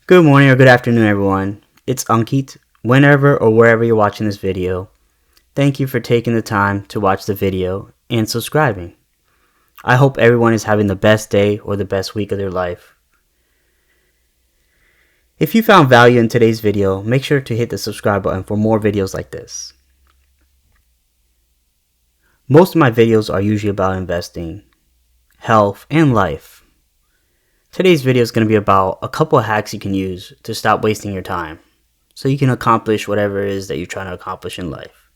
Good morning or good afternoon, everyone. It's Ankit, whenever or wherever you're watching this video. Thank you for taking the time to watch the video and subscribing. I hope everyone is having the best day or the best week of their life. If you found value in today's video, make sure to hit the subscribe button for more videos like this. Most of my videos are usually about investing, health, and life. Today's video is going to be about a couple of hacks you can use to stop wasting your time so you can accomplish whatever it is that you're trying to accomplish in life.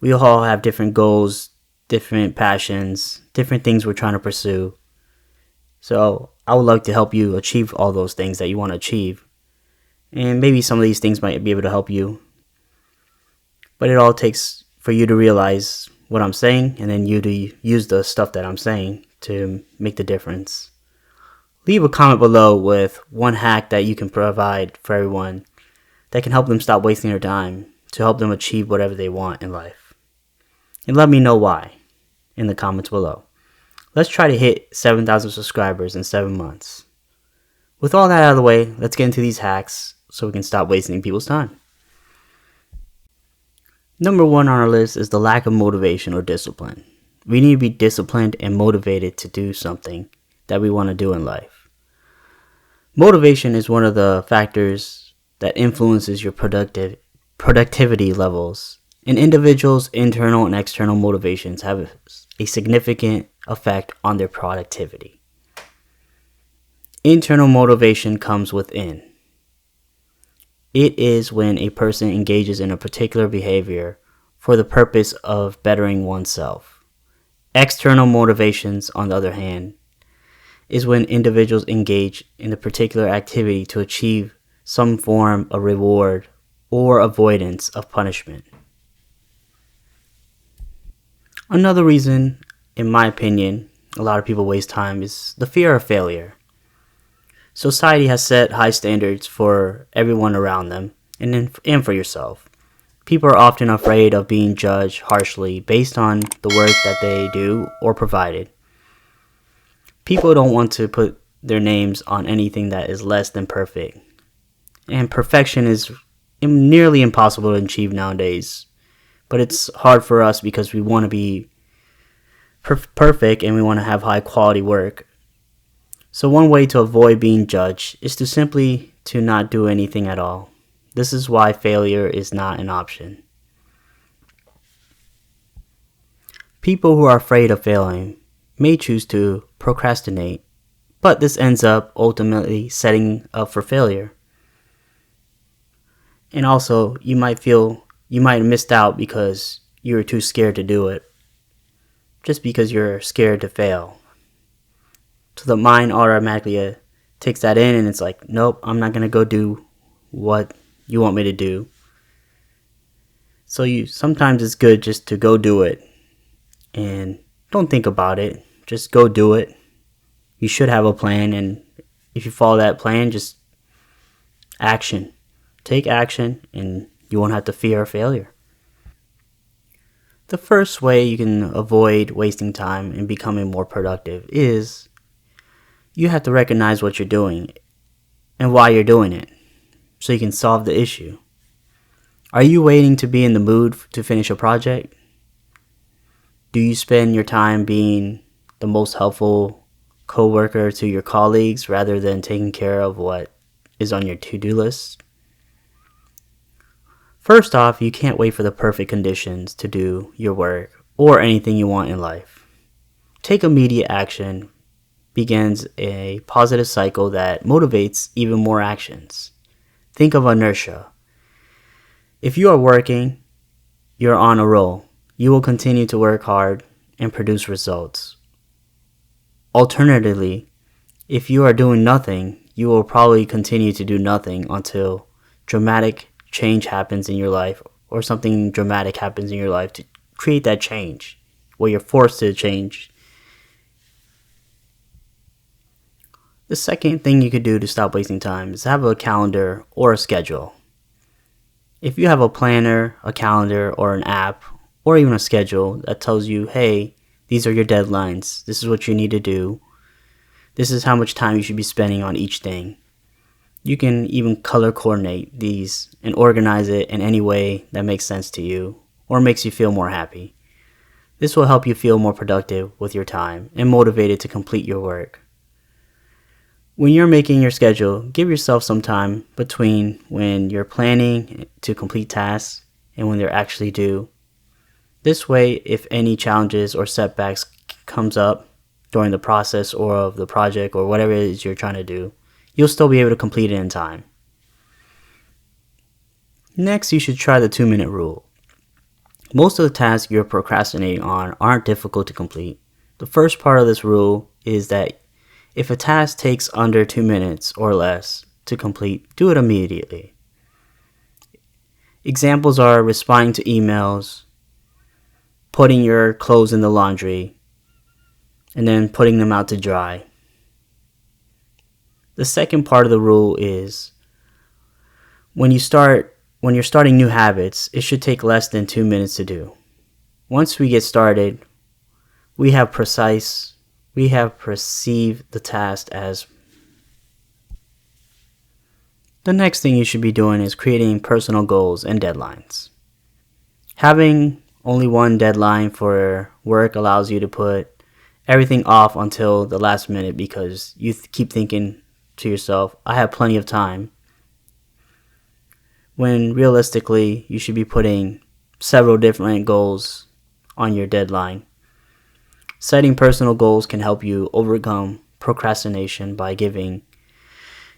We all have different goals, different passions, different things we're trying to pursue. So I would like to help you achieve all those things that you want to achieve. And maybe some of these things might be able to help you. But it all takes for you to realize what I'm saying and then you to use the stuff that I'm saying to make the difference. Leave a comment below with one hack that you can provide for everyone that can help them stop wasting their time to help them achieve whatever they want in life. And let me know why in the comments below. Let's try to hit 7,000 subscribers in 7 months. With all that out of the way, let's get into these hacks so we can stop wasting people's time. Number 1 on our list is the lack of motivation or discipline. We need to be disciplined and motivated to do something that we want to do in life. Motivation is one of the factors that influences your productivity levels. An individual's internal and external motivations have a significant effect on their productivity. Internal motivation comes within. It is when a person engages in a particular behavior for the purpose of bettering oneself. External motivations, on the other hand, is when individuals engage in a particular activity to achieve some form of reward or avoidance of punishment. Another reason, in my opinion, a lot of people waste time is the fear of failure. Society has set high standards for everyone around them and for yourself. People are often afraid of being judged harshly based on the work that they do or provided. People don't want to put their names on anything that is less than perfect. And perfection is nearly impossible to achieve nowadays. But it's hard for us because we want to be perfect and we want to have high quality work. So one way to avoid being judged is to simply not do anything at all. This is why failure is not an option. People who are afraid of failing may choose to procrastinate, but this ends up ultimately setting up for failure. And also, you might have missed out because you were too scared to do it, just because you're scared to fail. So the mind automatically takes that in and it's like, nope, I'm not going to go do what you want me to do. So sometimes it's good just to go do it and don't think about it. Just go do it. You should have a plan, and if you follow that plan, just action. Take action, and you won't have to fear failure. The first way you can avoid wasting time and becoming more productive is you have to recognize what you're doing and why you're doing it so you can solve the issue. Are you waiting to be in the mood to finish a project? Do you spend your time being the most helpful coworker to your colleagues rather than taking care of what is on your to-do list? First off, you can't wait for the perfect conditions to do your work or anything you want in life. Take immediate action begins a positive cycle that motivates even more actions. Think of inertia. If you are working, you're on a roll. You will continue to work hard and produce results. Alternatively, if you are doing nothing, you will probably continue to do nothing until dramatic change happens in your life or something dramatic happens in your life to create that change where you're forced to change. The second thing you could do to stop wasting time is have a calendar or a schedule. If you have a planner, a calendar, or an app, or even a schedule that tells you, hey, these are your deadlines, this is what you need to do, this is how much time you should be spending on each thing, You can even color coordinate these and organize it in any way that makes sense to you or makes you feel more happy. This will help you feel more productive with your time and motivated to complete your work. When you're making your schedule, give yourself some time between when you're planning to complete tasks and when they're actually due. This way, if any challenges or setbacks comes up during the process or of the project or whatever it is you're trying to do, you'll still be able to complete it in time. Next, you should try the 2-minute rule. Most of the tasks you're procrastinating on aren't difficult to complete. The first part of this rule is that if a task takes under 2 minutes or less to complete, do it immediately. Examples are responding to emails, putting your clothes in the laundry, and then putting them out to dry. The second part of the rule is when you're starting new habits, it should take less than 2 minutes to do. Once we get started, we have perceived the task as. The next thing you should be doing is creating personal goals and deadlines. Having only one deadline for work allows you to put everything off until the last minute because you keep thinking to yourself, I have plenty of time. When realistically, you should be putting several different goals on your deadline. Setting personal goals can help you overcome procrastination by giving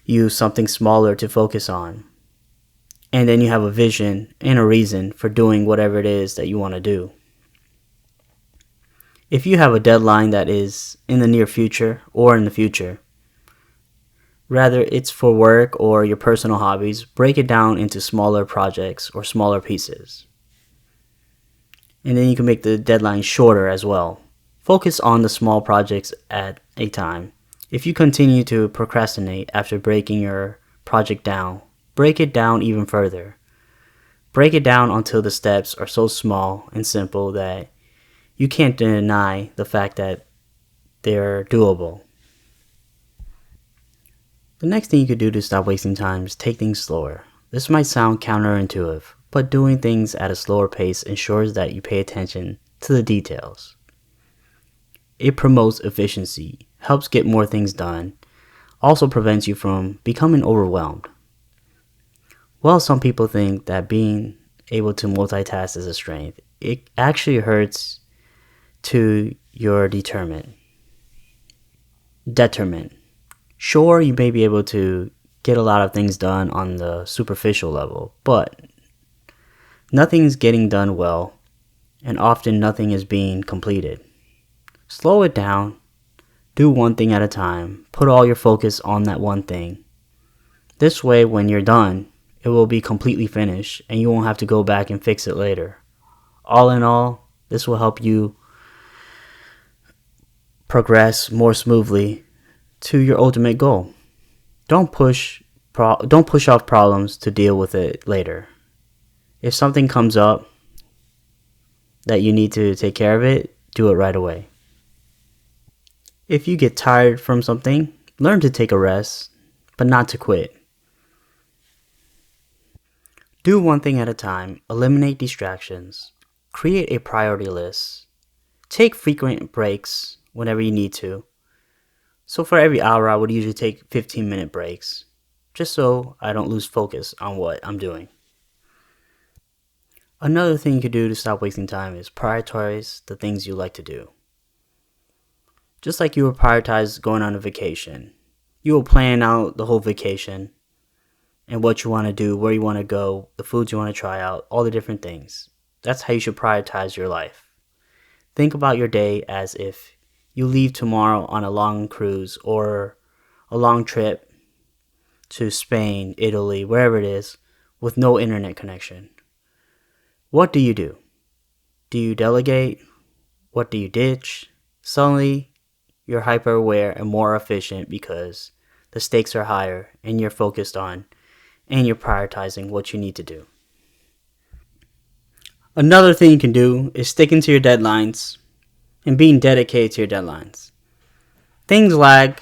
you something smaller to focus on. And then you have a vision and a reason for doing whatever it is that you want to do. If you have a deadline that is in the near future or in the future, whether it's for work or your personal hobbies, break it down into smaller projects or smaller pieces. And then you can make the deadline shorter as well. Focus on the small projects at a time. If you continue to procrastinate after breaking your project down, break it down even further. Break it down until the steps are so small and simple that you can't deny the fact that they're doable. The next thing you could do to stop wasting time is take things slower. This might sound counterintuitive, but doing things at a slower pace ensures that you pay attention to the details. It promotes efficiency, helps get more things done, also prevents you from becoming overwhelmed. While some people think that being able to multitask is a strength, it actually hurts to your detriment. Sure, you may be able to get a lot of things done on the superficial level, but nothing's getting done well, and often nothing is being completed. Slow it down, do one thing at a time, put all your focus on that one thing. This way, when you're done, it will be completely finished and you won't have to go back and fix it later. All in all, this will help you progress more smoothly to your ultimate goal. Don't push off problems to deal with it later. If something comes up that you need to take care of it, do it right away. If you get tired from something, learn to take a rest, but not to quit. Do one thing at a time, eliminate distractions, create a priority list, take frequent breaks whenever you need to. So for every hour, I would usually take 15-minute breaks, just so I don't lose focus on what I'm doing. Another thing you could do to stop wasting time is prioritize the things you like to do. Just like you will prioritize going on a vacation, you will plan out the whole vacation and what you want to do, where you want to go, the foods you want to try out, all the different things. That's how you should prioritize your life. Think about your day as if you leave tomorrow on a long cruise or a long trip to Spain, Italy, wherever it is, with no internet connection. What do you do? Do you delegate? What do you ditch? Suddenly, you're hyper aware and more efficient because the stakes are higher and you're focused on and you're prioritizing what you need to do. Another thing you can do is sticking to your deadlines and being dedicated to your deadlines. Things lag,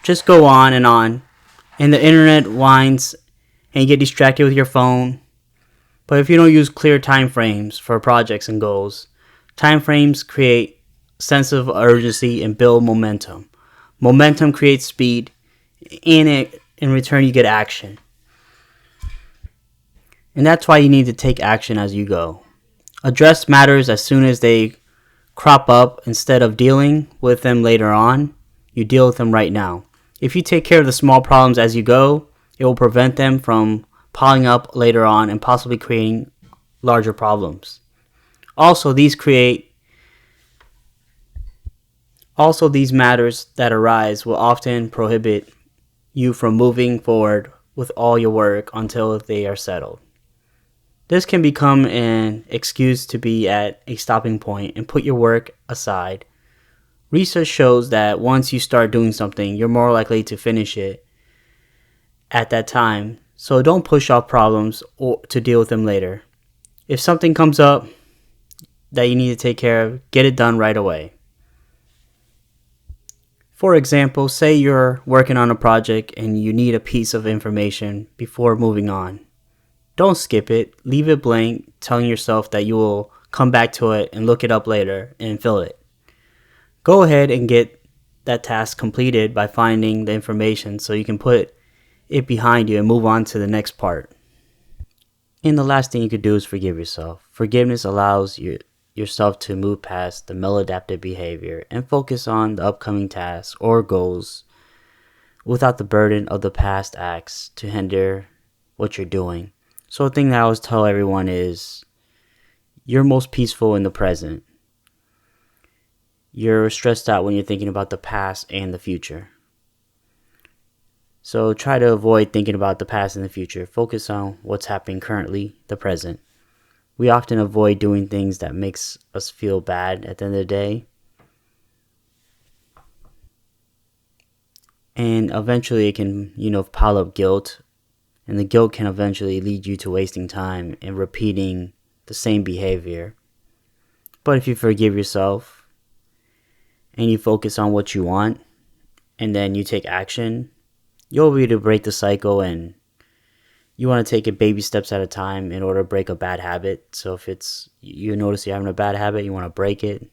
just go on and on. and the internet winds and you get distracted with your phone. But if you don't use clear time frames for projects and goals, time frames create sense of urgency and build momentum. Momentum creates speed, and in return you get action. And that's why you need to take action as you go. Address matters as soon as they crop up instead of dealing with them later on. You deal with them right now. If you take care of the small problems as you go, it will prevent them from piling up later on and possibly creating larger problems. Also, these matters that arise will often prohibit you from moving forward with all your work until they are settled. This can become an excuse to be at a stopping point and put your work aside. Research shows that once you start doing something, you're more likely to finish it at that time. So don't push off problems or to deal with them later. If something comes up that you need to take care of, get it done right away. For example, say you're working on a project and you need a piece of information before moving on. Don't skip it, leave it blank, telling yourself that you will come back to it and look it up later and fill it. Go ahead and get that task completed by finding the information so you can put it behind you and move on to the next part. And the last thing you could do is forgive yourself. Forgiveness allows yourself to move past the maladaptive behavior and focus on the upcoming tasks or goals without the burden of the past acts to hinder what you're doing. So the thing that I always tell everyone is you're most peaceful in the present. You're stressed out when you're thinking about the past and the future. So try to avoid thinking about the past and the future. Focus on what's happening currently, the present. We often avoid doing things that makes us feel bad at the end of the day. And eventually it can, pile up guilt. And the guilt can eventually lead you to wasting time and repeating the same behavior. But if you forgive yourself and you focus on what you want and then you take action, you'll be able to break the cycle. And you want to take it baby steps at a time in order to break a bad habit. So if you notice you're having a bad habit, you want to break it,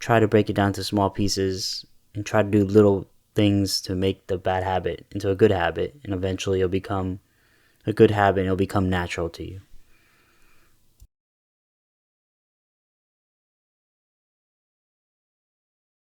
try to break it down to small pieces and try to do little things to make the bad habit into a good habit, and eventually it'll become a good habit and it'll become natural to you.